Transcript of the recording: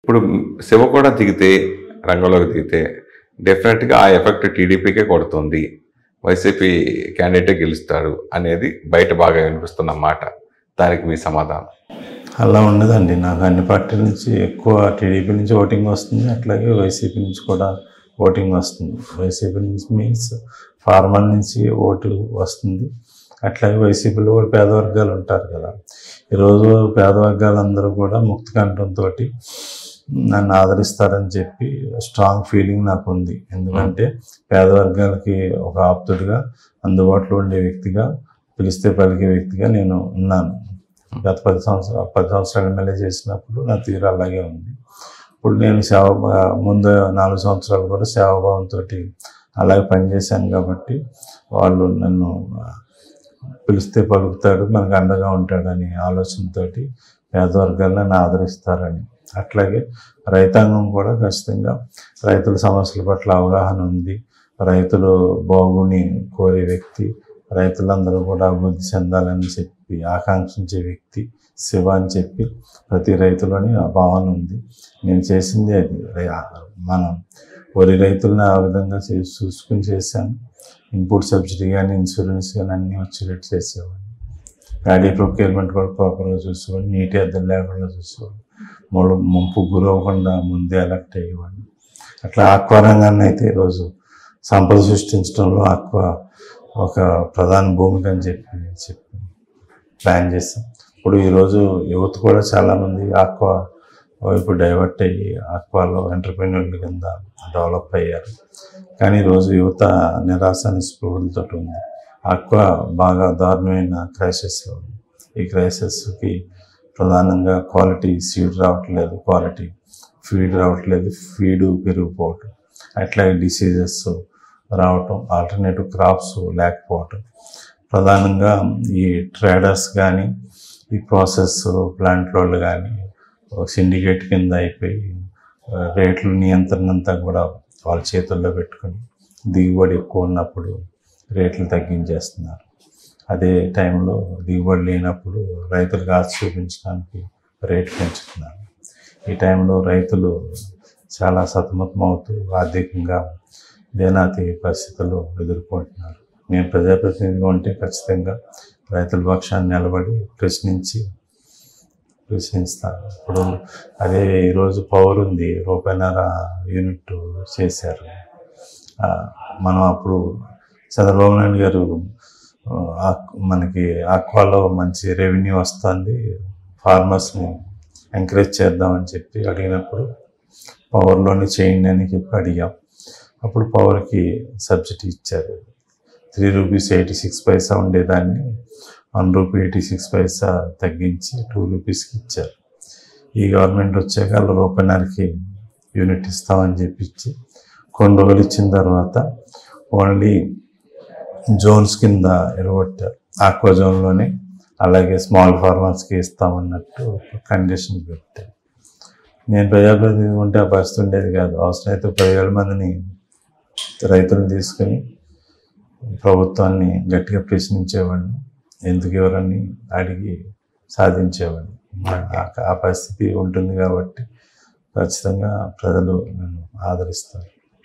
ఇప్పుడు శివ కూడా దిగితే, రంగంలోకి దిగితే డెఫినెట్‌గా ఆ ఎఫెక్ట్ టీడీపీకే కొడుతుంది. వైసీపీ క్యాండిడేటే గెలుస్తాడు అనేది బయట బాగా వినిపిస్తున్న మాట. దానికి మీ సమాధానం? అలా ఉండదండి. నాకు అన్ని పార్టీల నుంచి ఎక్కువ టీడీపీ నుంచి ఓటింగ్ వస్తుంది. అట్లాగే వైసీపీ నుంచి కూడా ఓటింగ్ వస్తుంది. వైసీపీ నుంచి మీన్స్ ఫార్మర్ నుంచి ఓటు వస్తుంది. అట్లాగే వైసీపీలో కూడా పేద వర్గాలు ఉంటారు కదా. ఈరోజు పేద వర్గాలందరూ కూడా ముక్తి కంఠంతో నన్ను ఆదరిస్తారని చెప్పి స్ట్రాంగ్ ఫీలింగ్ నాకు ఉంది. ఎందుకంటే పేద వర్గాలకి ఒక ఆప్తుడిగా, అందుబాటులో ఉండే వ్యక్తిగా, పిలిస్తే పలికే వ్యక్తిగా నేను ఉన్నాను. గత 10 సంవత్సరాలు ఎమ్మెల్యే చేసినప్పుడు నా తీరు అలాగే ఉంది. ఇప్పుడు నేను ముందు 4 సంవత్సరాలు కూడా సేవాభావంతో అలాగే పనిచేశాను కాబట్టి వాళ్ళు నన్ను పిలిస్తే పలుకుతాడు, మనకు అండగా ఉంటాడని ఆలోచనతోటి పేద వర్గాలు నన్ను ఆదరిస్తారని. అట్లాగే రైతాంగం కూడా ఖచ్చితంగా రైతుల సమస్యల పట్ల అవగాహన ఉంది. రైతులు బాగుని కోరే వ్యక్తి, రైతులందరూ కూడా అభివృద్ధి చెందాలని చెప్పి ఆకాంక్షించే వ్యక్తి శివ అని చెప్పి ప్రతి రైతులోని ఆ భావన ఉంది. నేను చేసింది అది. మనం వరి రైతులను ఆ విధంగా చూసుకుని చేశాను. ఇన్పుట్ సబ్సిడీ కానీ, ఇన్సూరెన్స్ కానీ అన్నీ వచ్చేటట్టు చేసేవాడిని. ప్యాడీ ప్రొక్యూర్మెంట్ కూడా ప్రాపర్గా చూసేవాడిని. నీటి ఎద్దలు లేకుండా చూసేవాడిని. ముంపు గురవ్వకుండా ముందే అలర్ట్ అయ్యేవాడిని. అట్లా ఆక్వా రంగాన్ని అయితే ఈరోజు సంపద సృష్టించడంలో ఆక్వా ఒక ప్రధాన భూమిక అని చెప్పి ప్లాన్ చేస్తాం. ఇప్పుడు ఈరోజు యువత కూడా చాలామంది ఆక్వా వైపు డైవర్ట్ అయ్యి ఆక్వాలో ఎంటర్‌ప్రెన్యూర్ల కింద డెవలప్ అయ్యారు. కానీ ఈరోజు యువత నిరాశ నిస్పృహలతో ఉంది. ఆక్వా బాగా దారుణమైన క్రైసిస్లో ఉంది. ఈ క్రైసిస్కి ప్రధానంగా క్వాలిటీ సీడ్ రావట్లేదు, క్వాలిటీ ఫీడ్ రావట్లేదు, ఫీడు పెరిగిపోవటం, అట్లాగే డిసీజెస్ రావటం, ఆల్టర్నేటివ్ క్రాప్స్ లేకపోవటం. ప్రధానంగా ఈ ట్రేడర్స్ కానీ, ఈ ప్రాసెస్ ప్లాంట్ వాళ్ళు కానీ సిండికేట్ కింద అయిపోయి రేట్ల నియంత్రణ అంతా కూడా వాళ్ళ చేతుల్లో పెట్టుకొని దిగుబడి ఎక్కువ ఉన్నప్పుడు రేట్లు తగ్గించేస్తున్నారు. అదే టైంలో దిగుబడి లేనప్పుడు రైతులకు ఆశ చూపించడానికి రేటు పెంచుతున్నారు. ఈ టైంలో రైతులు చాలా సతమతమవుతూ ఆర్థికంగా దేనాతి పరిస్థితులు ఎదుర్కొంటున్నారు. నేను ప్రజాప్రతినిధిగా ఉంటే ఖచ్చితంగా రైతుల పక్షాన్ని నిలబడి ప్రశ్నిస్తాను. ఇప్పుడు అదే ఈరోజు పవర్ ఉంది, ₹1.5 యూనిట్ చేశారు. మనం అప్పుడు చంద్రబాబు నాయుడు గారు మనకి ఆక్వాలో మంచి రెవెన్యూ వస్తుంది, ఫార్మర్స్ని ఎంకరేజ్ చేద్దామని చెప్పి అడిగినప్పుడు పవర్లోనే చేయండి అని చెప్పి అడిగాం. అప్పుడు పవర్కి సబ్సిడీ ఇచ్చారు. ₹3.86 ఉండేదాన్ని ₹1.86 తగ్గించి ₹2కి ఇచ్చారు. ఈ గవర్నమెంట్ వచ్చాక వాళ్ళు ₹1.5కి యూనిట్ ఇస్తామని చెప్పించి కొన్ని రోజులు ఇచ్చిన తర్వాత ఓన్లీ జోన్స్ కింద ఎరగొట్టారు. ఆక్వా జోన్లోనే అలాగే స్మాల్ ఫార్మర్స్కి ఇస్తామన్నట్టు కండిషన్ పెట్టారు. నేను ప్రజాప్రతినిధి ఉంటే ఆ పరిస్థితి ఉండేది కాదు. అవసరమైతే 10,000 మందిని రైతులను తీసుకుని ప్రభుత్వాన్ని గట్టిగా ప్రశ్నించేవాడిని, ఎందుకు ఎవరని అడిగి సాధించేవాడిని. ఆ పరిస్థితి ఉంటుంది కాబట్టి ఖచ్చితంగా ప్రజలు నన్ను ఆదరిస్తారు.